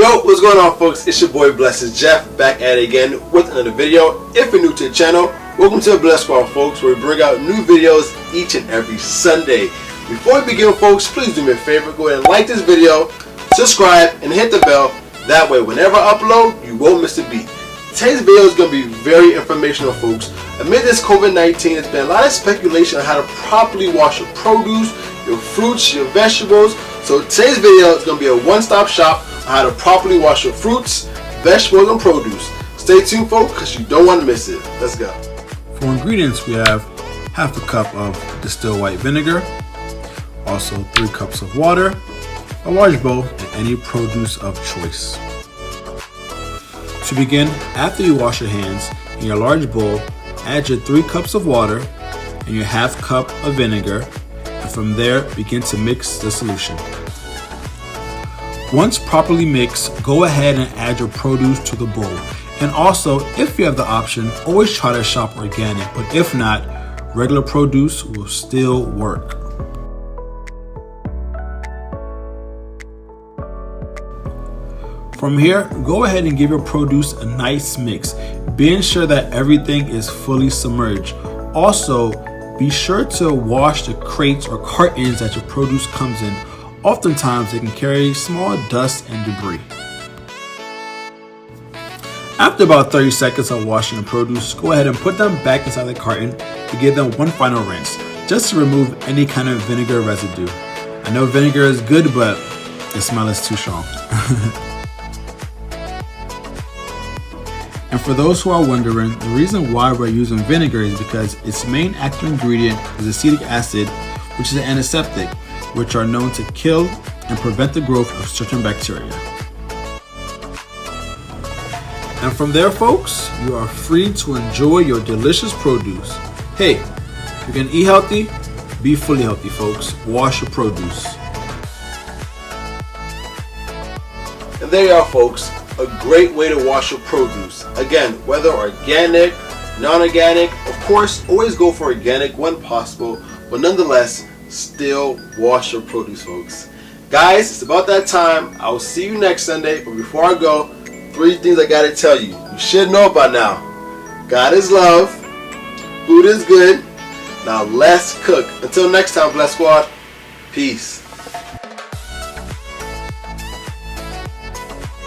Yo, what's going on, folks? It's your boy Blessitsjeff back at it again with another video. If you're new to the channel, welcome to the Bless Squad, folks, where we bring out new videos each and every Sunday. Before we begin, folks, please do me a favor. Go ahead and like this video, subscribe, and hit the bell. That way, whenever I upload, you won't miss a beat. Today's video is going to be very informational, folks. Amid this COVID-19, there's been a lot of speculation on how to properly wash your produce, your fruits, your vegetables. So today's video is going to be a one-stop shop on how to properly wash your fruits, vegetables, and produce. Stay tuned, folks, because you don't want to miss it. Let's go. For ingredients, we have half a cup of distilled white vinegar, also 3 cups of water, a large bowl, and any produce of choice. To begin, after you wash your hands, in your large bowl, add your 3 cups of water and your half cup of vinegar, and from there, begin to mix the solution. Once properly mixed, go ahead and add your produce to the bowl. And also, if you have the option, always try to shop organic, but if not, regular produce will still work. From here, go ahead and give your produce a nice mix, being sure that everything is fully submerged. Also, be sure to wash the crates or cartons that your produce comes in. Oftentimes, they can carry small dust and debris. After about 30 seconds of washing the produce, go ahead and put them back inside the carton to give them one final rinse, just to remove any kind of vinegar residue. I know vinegar is good, but the smell is too strong. And for those who are wondering, the reason why we're using vinegar is because its main active ingredient is acetic acid, which is an antiseptic, which are known to kill and prevent the growth of certain bacteria. And from there, folks, you are free to enjoy your delicious produce. Hey, if you can eat healthy, be fully healthy, folks. Wash your produce. And there you are, folks. A great way to wash your produce. Again, whether organic, non-organic, of course, always go for organic when possible, but nonetheless, still wash your produce, folks. Guys, it's about that time. I will see you next Sunday, but before I go, 3 things I gotta tell you. You should know by now. God is love. Food is good. Now let's cook. Until next time, Bless Squad. Peace.